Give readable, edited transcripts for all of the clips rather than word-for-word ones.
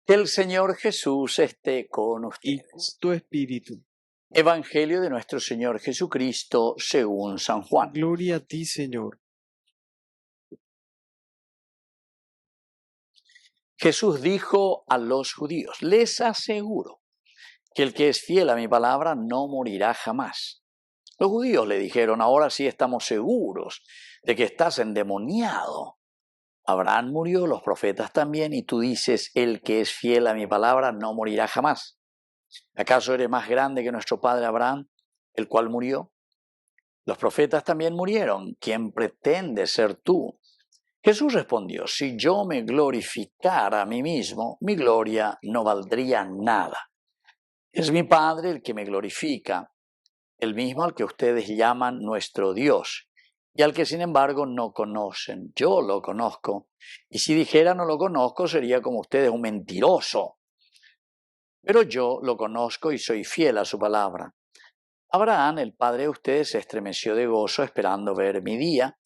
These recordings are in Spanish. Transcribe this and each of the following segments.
Que el Señor Jesús esté con y con ustedes. tu espíritu. Evangelio de nuestro Señor Jesucristo según San Juan. Gloria a ti, Señor. Jesús dijo a los judíos: les aseguro que el que es fiel a mi palabra no morirá jamás. Los judíos le dijeron: ahora sí estamos seguros de que estás endemoniado. Abraham murió, los profetas también, y tú dices: el que es fiel a mi palabra no morirá jamás. ¿Acaso eres más grande que nuestro padre Abraham, el cual murió? Los profetas también murieron. ¿Quién pretende ser tú? Jesús respondió: si yo me glorificara a mí mismo, mi gloria no valdría nada. Es mi Padre el que me glorifica, el mismo al que ustedes llaman nuestro Dios, y al que sin embargo no conocen. Yo lo conozco, y si dijera no lo conozco, sería como ustedes, un mentiroso. Pero yo lo conozco y soy fiel a su palabra. Abraham, el padre de ustedes, se estremeció de gozo esperando ver mi día.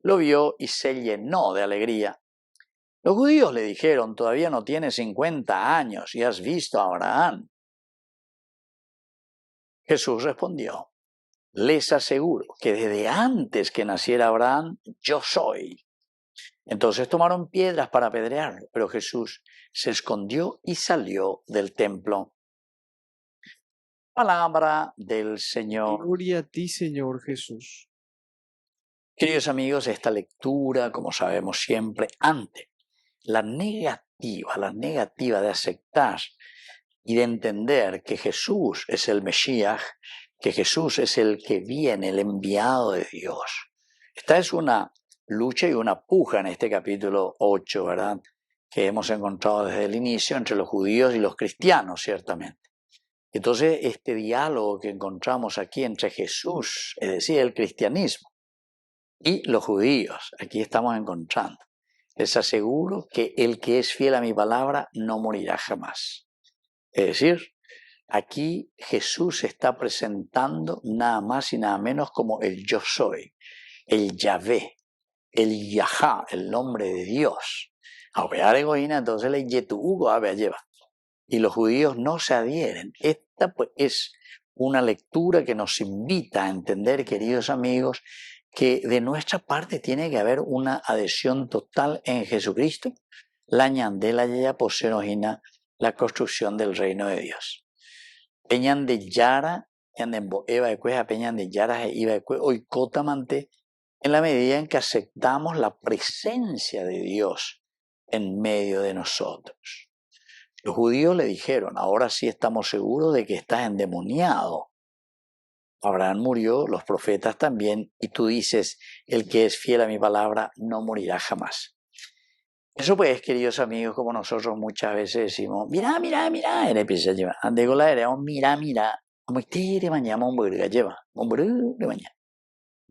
Lo vio y se llenó de alegría. Los judíos le dijeron: todavía no tienes 50 años y has visto a Abraham. Jesús respondió: les aseguro que desde antes que naciera Abraham, yo soy. Entonces tomaron piedras para apedrearlo, pero Jesús se escondió y salió del templo. Palabra del Señor. Gloria a ti, Señor Jesús. Queridos amigos, esta lectura, como sabemos siempre, ante la negativa de aceptar y de entender que Jesús es el Mesías, que Jesús es el que viene, el enviado de Dios. Esta es una lucha y una puja en este capítulo 8, ¿verdad?, que hemos encontrado desde el inicio entre los judíos y los cristianos, ciertamente. Entonces, este diálogo que encontramos aquí entre Jesús, es decir, el cristianismo, y los judíos, aquí estamos encontrando: les aseguro que el que es fiel a mi palabra no morirá jamás. Es decir, aquí Jesús se está presentando nada más y nada menos como el yo soy, el Yahvé, el Yahá, el nombre de Dios. Entonces le lleva. Y los judíos no se adhieren. Esta pues es una lectura que nos invita a entender, queridos amigos, que de nuestra parte tiene que haber una adhesión total en Jesucristo, la ñandela ya poserohina, la construcción del reino de Dios. Peñan de Yara, eva de cueja, peñan de Yara, iba de cueja, oikotamante, en la medida en que aceptamos la presencia de Dios en medio de nosotros. Los judíos le dijeron: ahora sí estamos seguros de que estás endemoniado. Abraham murió, los profetas también, y tú dices: el que es fiel a mi palabra no morirá jamás. Eso pues, queridos amigos, como nosotros muchas veces decimos: mira, en el piso lleva, ande con la era, mira, como este de mañana, lleva, de mañana.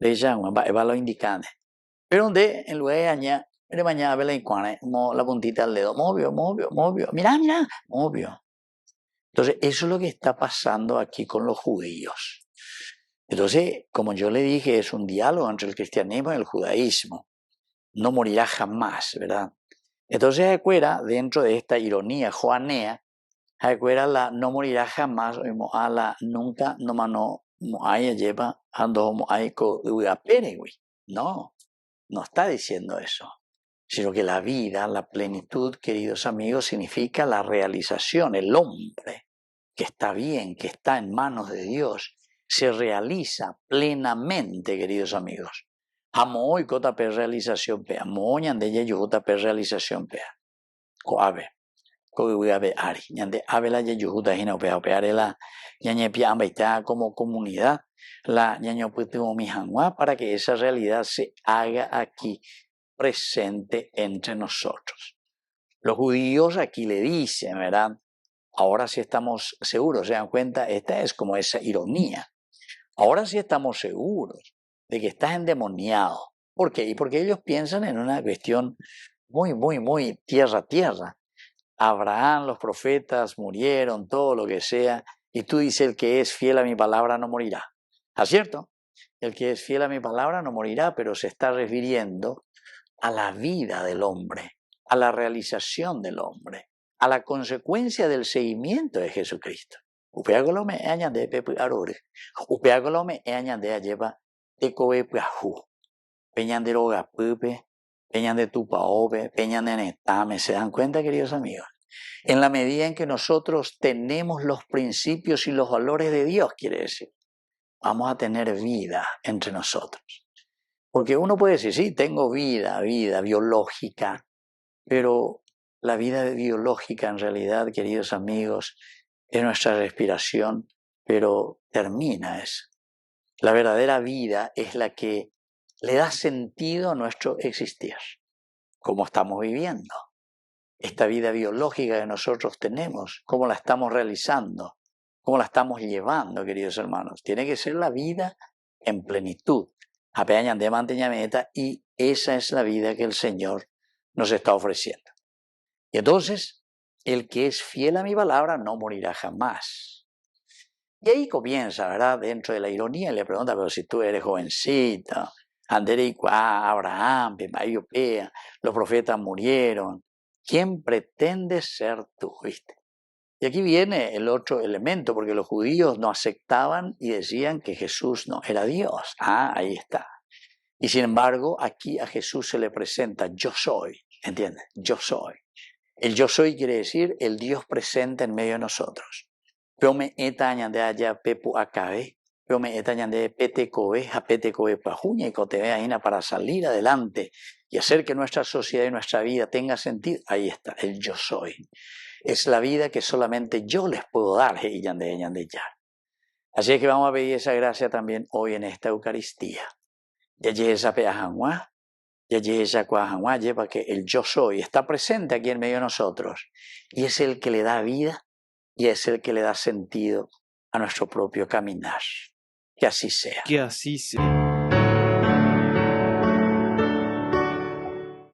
Le llaman, va lo indicante. Pero donde, en lugar de añadir, de mañana, ve la puntita del dedo, movio, mira, movio. Entonces, eso es lo que está pasando aquí con los judíos. Entonces, como yo le dije, es un diálogo entre el cristianismo y el judaísmo. No morirá jamás, ¿verdad? Entonces, acuera, dentro de esta ironía joanea, acuera la no morirá jamás, a la nunca, no mano, moaya lleva, ando moaico, no está diciendo eso, sino que la vida, la plenitud, queridos amigos, significa la realización, el hombre que está bien, que está en manos de Dios, se realiza plenamente, queridos amigos. Amo y cota per realización pea, moñan de yeyuta per realización pea. Coave, coave ari, ñande ave la yeyuta hina opea la ñañe pia ambaita como comunidad, la ñaño putimo mijangua, para que esa realidad se haga aquí presente entre nosotros. Los judíos aquí le dicen, ¿verdad? Ahora sí estamos seguros, se dan cuenta, esta es como esa ironía. Ahora sí estamos seguros de que estás endemoniado. ¿Por qué? Y porque ellos piensan en una cuestión muy tierra. Abraham, los profetas murieron, todo lo que sea, y tú dices: el que es fiel a mi palabra no morirá. ¿Es cierto? El que es fiel a mi palabra no morirá, pero se está refiriendo a la vida del hombre, a la realización del hombre. a la consecuencia del seguimiento de Jesucristo. Upeagolome añade pepe arore. Upeagolome añade lleva de coe piaju. Peñan de roga pupe, peñan de tupaobe, peñan de netame. ¿Se dan cuenta, queridos amigos? En la medida en que nosotros tenemos los principios y los valores de Dios, quiere decir, vamos a tener vida entre nosotros. Porque uno puede decir, sí, tengo vida biológica, pero la vida biológica en realidad, queridos amigos, es nuestra respiración, pero termina eso. La verdadera vida es la que le da sentido a nuestro existir, cómo estamos viviendo. Esta vida biológica que nosotros tenemos, cómo la estamos realizando, cómo la estamos llevando, queridos hermanos. Tiene que ser la vida en plenitud. Apeañan de manteñameta, y esa es la vida que el Señor nos está ofreciendo. Y entonces, el que es fiel a mi palabra no morirá jamás. Y ahí comienza, ¿verdad? Dentro de la ironía, y le pregunta, pero si tú eres jovencito, Andericua, Abraham, Pepayopea, los profetas murieron, ¿quién pretendes ser tú? ¿Viste? Y aquí viene el otro elemento, porque los judíos no aceptaban y decían que Jesús no era Dios. Ahí está. Y sin embargo, aquí a Jesús se le presenta, yo soy, ¿entiendes? Yo soy. El yo soy quiere decir el Dios presente en medio de nosotros. Peome etañan de allá pepu acabe, peome etañan de petecoe, a petecoe pajuña y coteveaina para salir adelante y hacer que nuestra sociedad y nuestra vida tenga sentido. Ahí está, el yo soy. Es la vida que solamente yo les puedo dar, ya. Así es que vamos a pedir esa gracia también hoy en esta Eucaristía. Ya llegue esa peajanguá, ya llegue esa cuajanguá, lleva que el yo soy está presente aquí en medio de nosotros y es el que le da vida y es el que le da sentido a nuestro propio caminar. Que así sea. Que así sea.